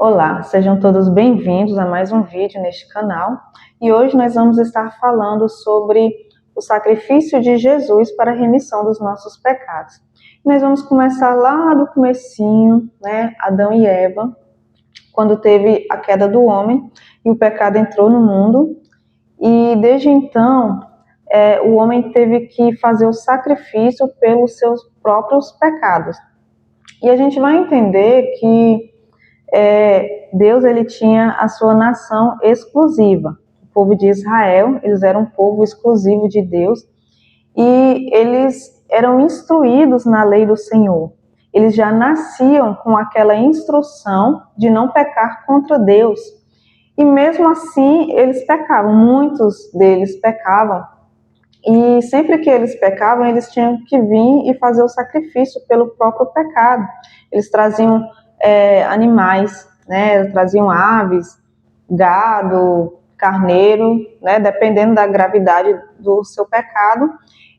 Olá, sejam todos bem-vindos a mais um vídeo neste canal e hoje nós vamos estar falando sobre o sacrifício de Jesus para a remissão dos nossos pecados. Nós vamos começar lá do comecinho, Adão e Eva, quando teve a queda do homem e o pecado entrou no mundo e desde então o homem teve que fazer o sacrifício pelos seus próprios pecados. E a gente vai entender que Deus ele tinha a sua nação exclusiva. O povo de Israel, eles eram um povo exclusivo de Deus e eles eram instruídos na lei do Senhor. Eles já nasciam com aquela instrução de não pecar contra Deus. E mesmo assim, eles pecavam, muitos deles pecavam. E sempre que eles pecavam, eles tinham que vir e fazer o sacrifício pelo próprio pecado. Eles traziam animais, traziam aves, gado, carneiro, dependendo da gravidade do seu pecado,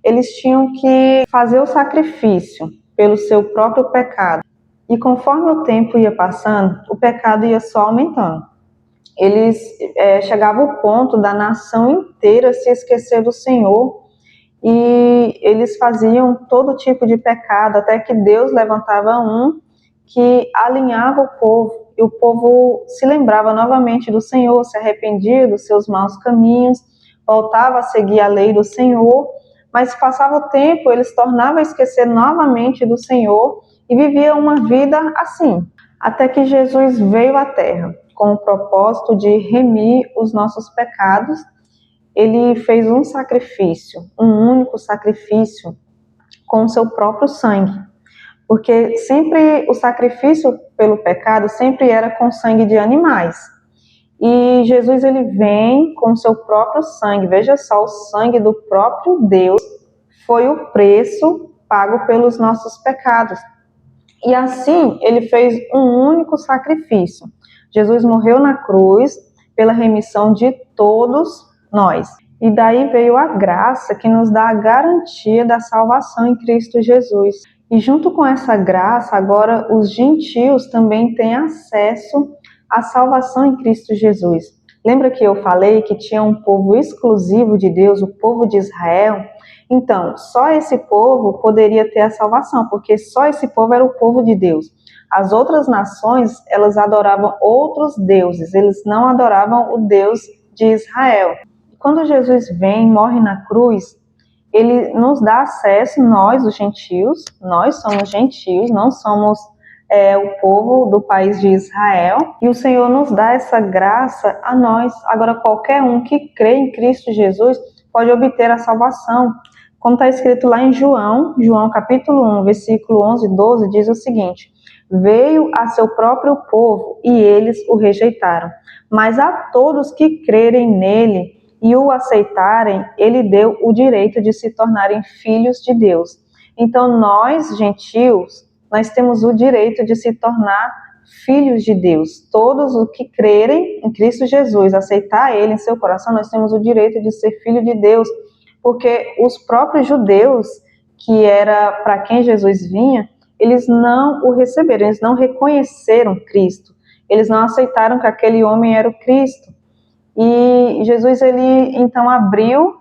eles tinham que fazer o sacrifício pelo seu próprio pecado. E conforme o tempo ia passando, o pecado ia só aumentando. Chegava ao ponto da nação inteira se esquecer do Senhor e eles faziam todo tipo de pecado, até que Deus levantava um que alinhava o povo, e o povo se lembrava novamente do Senhor, se arrependia dos seus maus caminhos, voltava a seguir a lei do Senhor, mas passava o tempo, eles tornavam a esquecer novamente do Senhor e viviam uma vida assim, até que Jesus veio à Terra com o propósito de remir os nossos pecados. Ele fez um sacrifício, um único sacrifício, com o seu próprio sangue. Porque sempre o sacrifício pelo pecado sempre era com sangue de animais. E Jesus ele vem com o seu próprio sangue. Veja só, o sangue do próprio Deus foi o preço pago pelos nossos pecados. E assim ele fez um único sacrifício. Jesus morreu na cruz pela remissão de todos nós. E daí veio a graça que nos dá a garantia da salvação em Cristo Jesus. E junto com essa graça, agora os gentios também têm acesso à salvação em Cristo Jesus. Lembra que eu falei que tinha um povo exclusivo de Deus, o povo de Israel? Então, só esse povo poderia ter a salvação, porque só esse povo era o povo de Deus. As outras nações, elas adoravam outros deuses, eles não adoravam o Deus de Israel. Quando Jesus vem, morre na cruz, ele nos dá acesso, nós, os gentios, nós somos gentios, não somos o povo do país de Israel, e o Senhor nos dá essa graça a nós. Agora, qualquer um que crê em Cristo Jesus pode obter a salvação. Como está escrito lá em João capítulo 1, versículo 11 e 12, diz o seguinte: veio a seu próprio povo e eles o rejeitaram, mas a todos que crerem nele e o aceitarem, ele deu o direito de se tornarem filhos de Deus. Então nós, gentios, nós temos o direito de se tornar filhos de Deus. Todos os que crerem em Cristo Jesus, aceitar ele em seu coração, nós temos o direito de ser filho de Deus, porque os próprios judeus, que era para quem Jesus vinha, eles não o receberam, eles não reconheceram Cristo, eles não aceitaram que aquele homem era o Cristo. E Jesus, ele então abriu,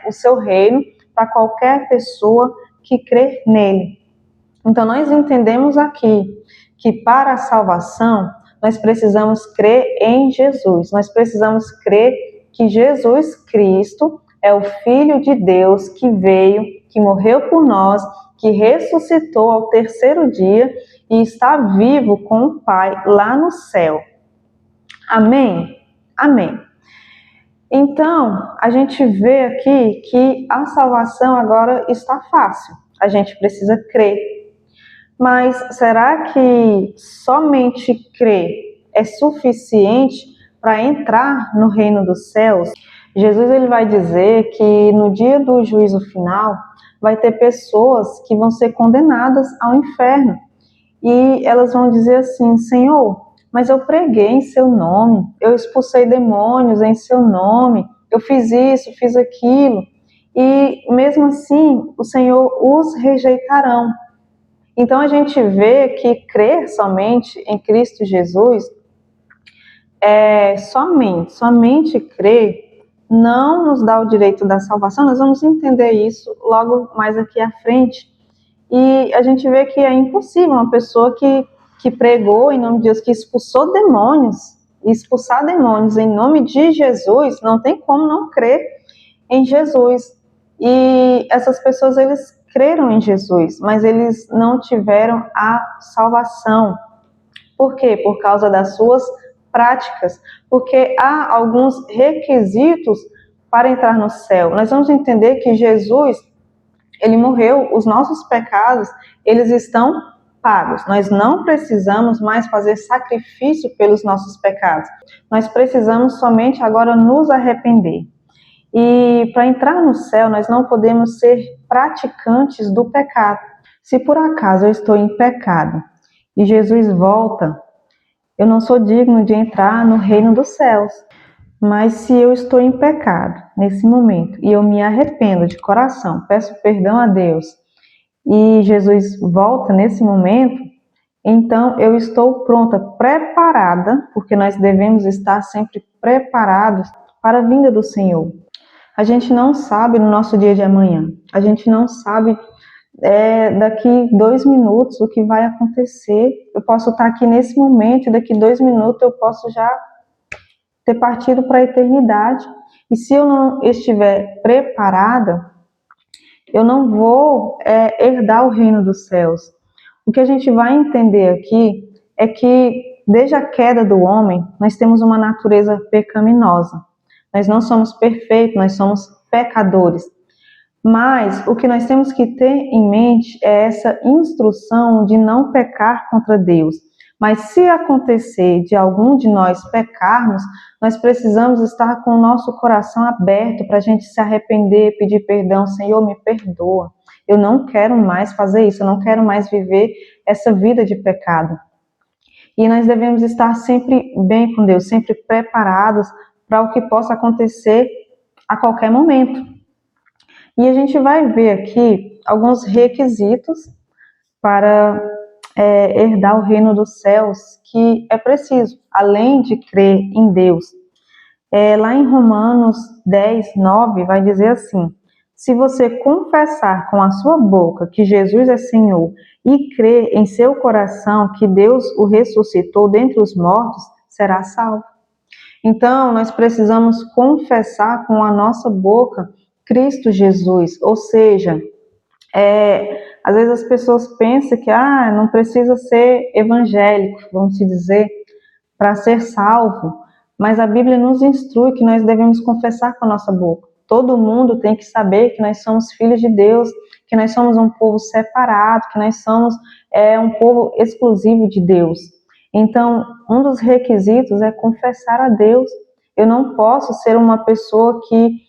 o seu reino para qualquer pessoa que crê nele. Então nós entendemos aqui que para a salvação nós precisamos crer em Jesus, nós precisamos crer que Jesus Cristo é o Filho de Deus que veio, que morreu por nós, que ressuscitou ao terceiro dia e está vivo com o Pai lá no céu. Amém? Amém. Então, a gente vê aqui que a salvação agora está fácil. A gente precisa crer. Mas será que somente crer é suficiente para entrar no reino dos céus? Jesus ele vai dizer que no dia do juízo final vai ter pessoas que vão ser condenadas ao inferno. E elas vão dizer assim: Senhor, mas eu preguei em seu nome, eu expulsei demônios em seu nome, eu fiz isso, fiz aquilo. E mesmo assim, o Senhor os rejeitarão. Então a gente vê que crer somente em Cristo Jesus somente crer não nos dá o direito da salvação. Nós vamos entender isso logo mais aqui à frente. E a gente vê que é impossível uma pessoa que pregou em nome de Deus, que expulsou demônios, expulsar demônios em nome de Jesus, não tem como não crer em Jesus. E essas pessoas, eles creram em Jesus, mas eles não tiveram a salvação. Por quê? Por causa das suas práticas, porque há alguns requisitos para entrar no céu. Nós vamos entender que Jesus, ele morreu, os nossos pecados, eles estão pagos. Nós não precisamos mais fazer sacrifício pelos nossos pecados. Nós precisamos somente agora nos arrepender. E para entrar no céu, nós não podemos ser praticantes do pecado. Se por acaso eu estou em pecado e Jesus volta, eu não sou digno de entrar no reino dos céus. Mas se eu estou em pecado nesse momento e eu me arrependo de coração, peço perdão a Deus e Jesus volta nesse momento, então eu estou pronta, preparada, porque nós devemos estar sempre preparados para a vinda do Senhor. A gente não sabe no nosso dia de amanhã, a gente não sabe daqui 2 minutos o que vai acontecer. Eu posso estar aqui nesse momento e daqui 2 minutos eu posso já ter partido para a eternidade. E se eu não estiver preparada, eu não vou herdar o reino dos céus. O que a gente vai entender aqui é que desde a queda do homem, nós temos uma natureza pecaminosa. Nós não somos perfeitos, nós somos pecadores. Mas o que nós temos que ter em mente é essa instrução de não pecar contra Deus. Mas se acontecer de algum de nós pecarmos, nós precisamos estar com o nosso coração aberto para a gente se arrepender, pedir perdão. Senhor, me perdoa. Eu não quero mais fazer isso, eu não quero mais viver essa vida de pecado. E nós devemos estar sempre bem com Deus, sempre preparados para o que possa acontecer a qualquer momento. E a gente vai ver aqui alguns requisitos para herdar o reino dos céus que é preciso, além de crer em Deus. Lá em Romanos 10, 9, vai dizer assim: se você confessar com a sua boca que Jesus é Senhor e crer em seu coração que Deus o ressuscitou dentre os mortos, será salvo. Então, nós precisamos confessar com a nossa boca Cristo Jesus, ou seja, às vezes as pessoas pensam que não precisa ser evangélico, vamos dizer, para ser salvo, mas a Bíblia nos instrui que nós devemos confessar com a nossa boca. Todo mundo tem que saber que nós somos filhos de Deus, que nós somos um povo separado, que nós somos um povo exclusivo de Deus. Então, um dos requisitos é confessar a Deus. Eu não posso ser uma pessoa que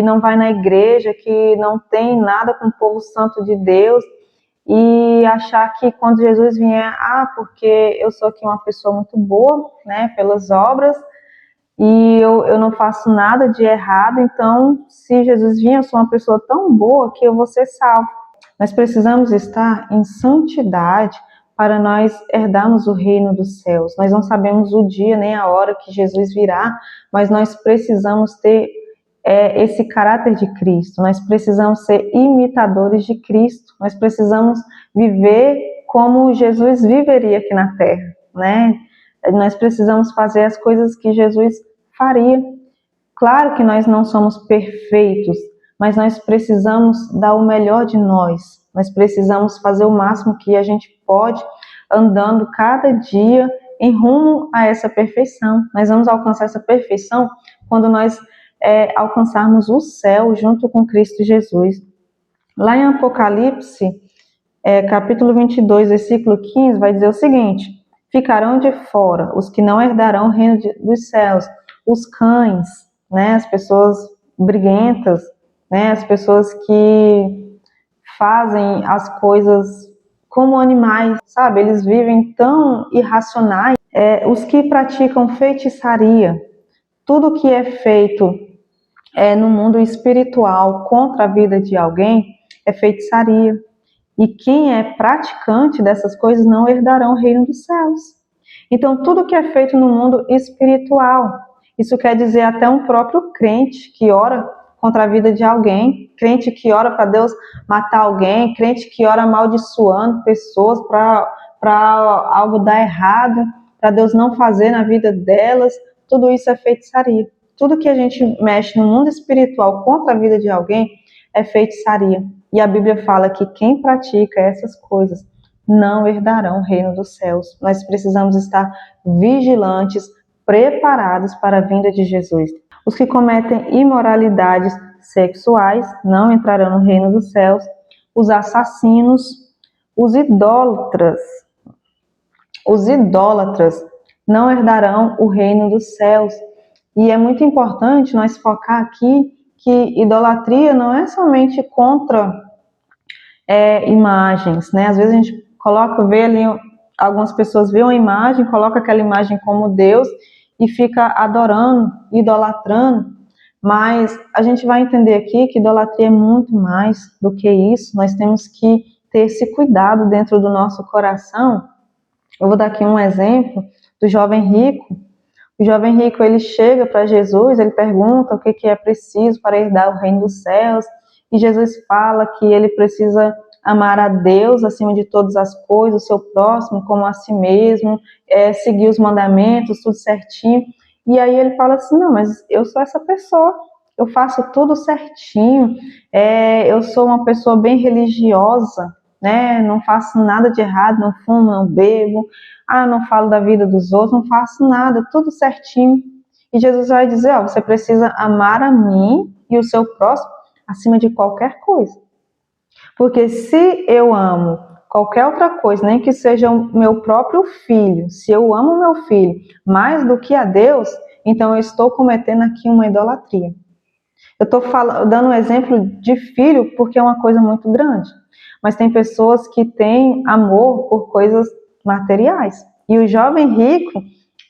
não vai na igreja, que não tem nada com o povo santo de Deus e achar que quando Jesus vier, porque eu sou aqui uma pessoa muito boa, né, pelas obras, e eu não faço nada de errado, então se Jesus vier, eu sou uma pessoa tão boa que eu vou ser salvo. Nós precisamos estar em santidade para nós herdarmos o reino dos céus. Nós não sabemos o dia nem a hora que Jesus virá, mas nós precisamos ter esse caráter de Cristo. Nós precisamos ser imitadores de Cristo. Nós precisamos viver como Jesus viveria aqui na terra, né? Nós precisamos fazer as coisas que Jesus faria. Claro que nós não somos perfeitos, mas nós precisamos dar o melhor de nós. Nós precisamos fazer o máximo que a gente pode, andando cada dia em rumo a essa perfeição. Nós vamos alcançar essa perfeição quando nós alcançarmos o céu junto com Cristo Jesus. Lá em Apocalipse, capítulo 22, versículo 15, vai dizer o seguinte: ficarão de fora os que não herdarão o reino dos céus, os cães, né, as pessoas briguentas, né, as pessoas que fazem as coisas como animais, sabe? Eles vivem tão irracionais. Os que praticam feitiçaria, tudo que é feito no mundo espiritual contra a vida de alguém é feitiçaria. E quem é praticante dessas coisas não herdarão o reino dos céus. Então, tudo que é feito no mundo espiritual, isso quer dizer até um próprio crente que ora contra a vida de alguém, crente que ora para Deus matar alguém, crente que ora amaldiçoando pessoas para algo dar errado, para Deus não fazer na vida delas, tudo isso é feitiçaria. Tudo que a gente mexe no mundo espiritual contra a vida de alguém é feitiçaria. E a Bíblia fala que quem pratica essas coisas não herdarão o reino dos céus. Nós precisamos estar vigilantes, preparados para a vinda de Jesus. Os que cometem imoralidades sexuais não entrarão no reino dos céus. Os assassinos, os idólatras não herdarão o reino dos céus. E é muito importante nós focar aqui que idolatria não é somente contra imagens, né? Às vezes a gente vê ali, algumas pessoas veem uma imagem, coloca aquela imagem como Deus e fica adorando, idolatrando, mas a gente vai entender aqui que idolatria é muito mais do que isso. Nós temos que ter esse cuidado dentro do nosso coração. Eu vou dar aqui um exemplo do jovem rico. O jovem rico, ele chega para Jesus, ele pergunta o que é preciso para herdar o reino dos céus, e Jesus fala que ele precisa amar a Deus acima de todas as coisas, o seu próximo como a si mesmo, seguir os mandamentos, tudo certinho. E aí ele fala assim, não, mas eu sou essa pessoa, eu faço tudo certinho, eu sou uma pessoa bem religiosa, né? Não faço nada de errado, não fumo, não bebo, não falo da vida dos outros, não faço nada, tudo certinho. E Jesus vai dizer, você precisa amar a mim e o seu próximo acima de qualquer coisa. Porque se eu amo qualquer outra coisa, nem que seja o meu próprio filho, se eu amo o meu filho mais do que a Deus, então eu estou cometendo aqui uma idolatria. Eu estou dando um exemplo de filho porque é uma coisa muito grande. Mas tem pessoas que têm amor por coisas materiais. E o jovem rico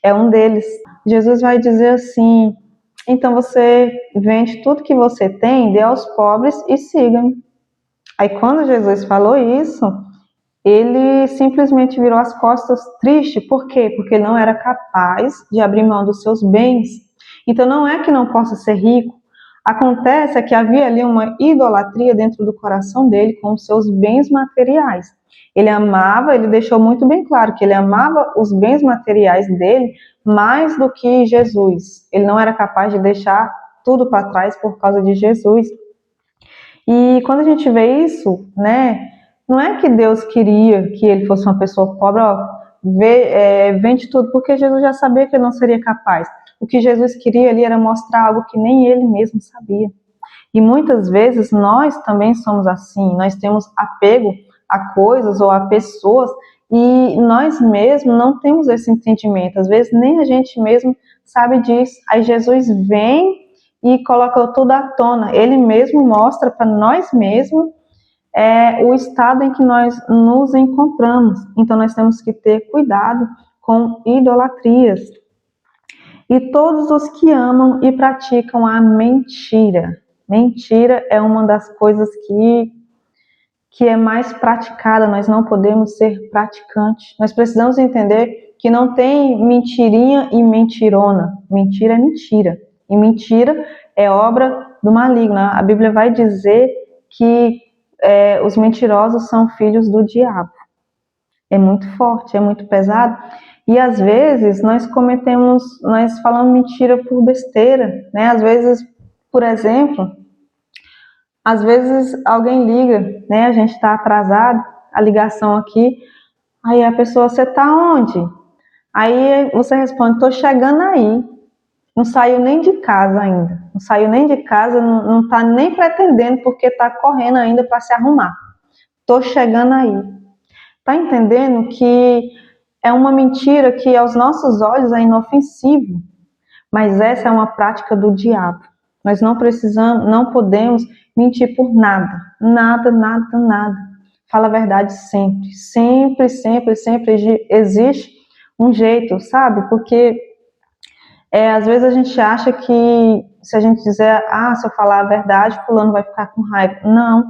é um deles. Jesus vai dizer assim, então você vende tudo que você tem, dê aos pobres e siga-me. Aí quando Jesus falou isso, ele simplesmente virou as costas triste. Por quê? Porque ele não era capaz de abrir mão dos seus bens. Então não é que não possa ser rico. Acontece que havia ali uma idolatria dentro do coração dele com os seus bens materiais. Ele amava, ele deixou muito bem claro que ele amava os bens materiais dele mais do que Jesus. Ele não era capaz de deixar tudo para trás por causa de Jesus. E quando a gente vê isso, né, não é que Deus queria que ele fosse uma pessoa pobre, vende tudo, porque Jesus já sabia que ele não seria capaz. O que Jesus queria ali era mostrar algo que nem ele mesmo sabia. E muitas vezes nós também somos assim, nós temos apego a coisas ou a pessoas e nós mesmos não temos esse entendimento. Às vezes nem a gente mesmo sabe disso. Aí Jesus vem e coloca tudo à tona. Ele mesmo mostra para nós mesmos o estado em que nós nos encontramos. Então nós temos que ter cuidado com idolatrias. E todos os que amam e praticam a mentira. Mentira é uma das coisas que é mais praticada, nós não podemos ser praticantes. Nós precisamos entender que não tem mentirinha e mentirona. Mentira é mentira. E mentira é obra do maligno. A Bíblia vai dizer que os mentirosos são filhos do diabo. É muito forte, é muito pesado. E às vezes nós falamos mentira por besteira, né? Às vezes, por exemplo, às vezes alguém liga, né? A gente está atrasado, a ligação aqui, aí a pessoa, você está onde? Aí você responde, estou chegando aí. Não saiu nem de casa ainda. Não saiu nem de casa, não está nem pretendendo, porque está correndo ainda para se arrumar. Estou chegando aí. Está entendendo que é uma mentira que aos nossos olhos é inofensivo, mas essa é uma prática do diabo. Nós não podemos mentir por nada, nada, nada, nada. Fala a verdade sempre, sempre, sempre, sempre existe um jeito, sabe? Porque às vezes a gente acha que se a gente dizer, se eu falar a verdade, fulano vai ficar com raiva. Não.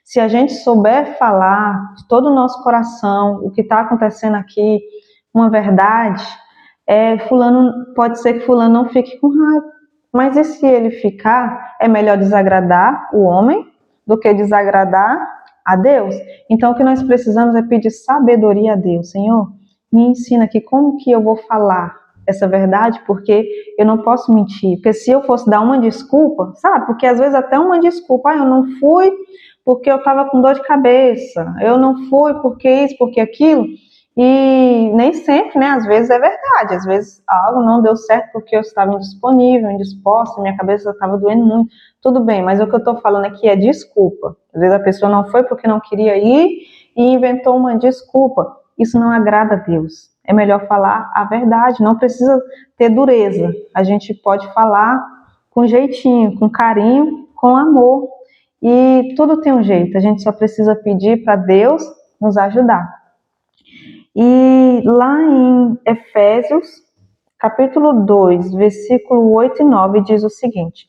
Se a gente souber falar de todo o nosso coração, o que está acontecendo aqui, uma verdade, pode ser que fulano não fique com raiva. Mas e se ele ficar, é melhor desagradar o homem do que desagradar a Deus. Então o que nós precisamos é pedir sabedoria a Deus. Senhor, me ensina aqui como que eu vou falar essa verdade, porque eu não posso mentir. Porque se eu fosse dar uma desculpa, sabe? Porque às vezes até uma desculpa, eu não fui porque eu estava com dor de cabeça, eu não fui porque isso, porque aquilo. E nem sempre, né? Às vezes é verdade, às vezes algo não deu certo porque eu estava indisponível, indisposta, minha cabeça estava doendo muito. Tudo bem, mas o que eu estou falando aqui é desculpa. Às vezes a pessoa não foi porque não queria ir e inventou uma desculpa. Isso não agrada a Deus. É melhor falar a verdade, não precisa ter dureza. A gente pode falar com jeitinho, com carinho, com amor. E tudo tem um jeito, a gente só precisa pedir para Deus nos ajudar. E lá em Efésios, capítulo 2, versículo 8 e 9, diz o seguinte: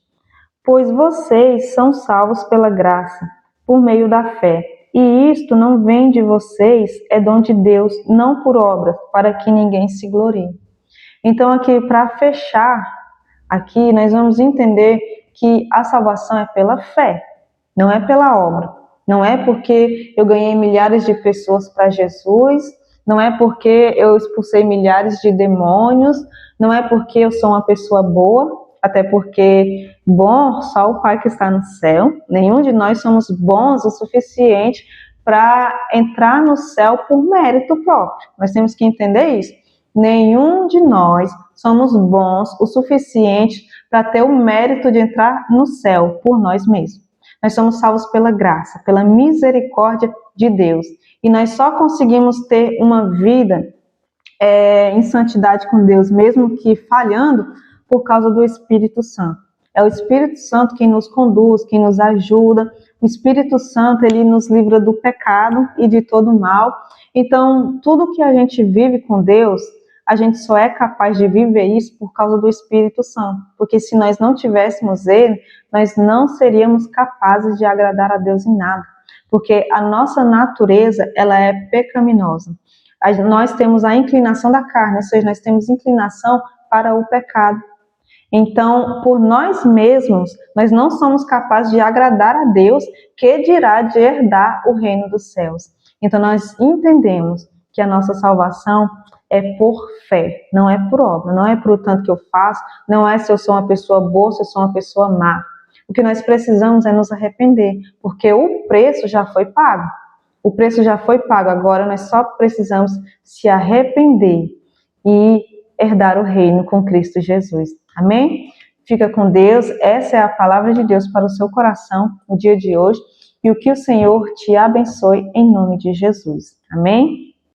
pois vocês são salvos pela graça, por meio da fé. E isto não vem de vocês, é dom de Deus, não por obras, para que ninguém se glorie. Então aqui, para fechar, aqui nós vamos entender que a salvação é pela fé, não é pela obra. Não é porque eu ganhei milhares de pessoas para Jesus, não é porque eu expulsei milhares de demônios, não é porque eu sou uma pessoa boa, até porque bom só o Pai que está no céu. Nenhum de nós somos bons o suficiente para entrar no céu por mérito próprio. Nós temos que entender isso. Nenhum de nós somos bons o suficiente para ter o mérito de entrar no céu por nós mesmos. Nós somos salvos pela graça, pela misericórdia de Deus. E nós só conseguimos ter uma vida em santidade com Deus, mesmo que falhando, por causa do Espírito Santo. É o Espírito Santo quem nos conduz, quem nos ajuda. O Espírito Santo, ele nos livra do pecado e de todo mal. Então, tudo que a gente vive com Deus, a gente só é capaz de viver isso por causa do Espírito Santo. Porque se nós não tivéssemos ele, nós não seríamos capazes de agradar a Deus em nada. Porque a nossa natureza, ela é pecaminosa. Nós temos a inclinação da carne, ou seja, nós temos inclinação para o pecado. Então, por nós mesmos, nós não somos capazes de agradar a Deus, que dirá de herdar o reino dos céus. Então, nós entendemos que a nossa salvação é por fé, não é por obra, não é por o tanto que eu faço, não é se eu sou uma pessoa boa, se eu sou uma pessoa má. O que nós precisamos é nos arrepender, porque o preço já foi pago. O preço já foi pago, agora nós só precisamos se arrepender e herdar o reino com Cristo Jesus. Amém? Fica com Deus, essa é a palavra de Deus para o seu coração no dia de hoje e o que o Senhor te abençoe em nome de Jesus. Amém?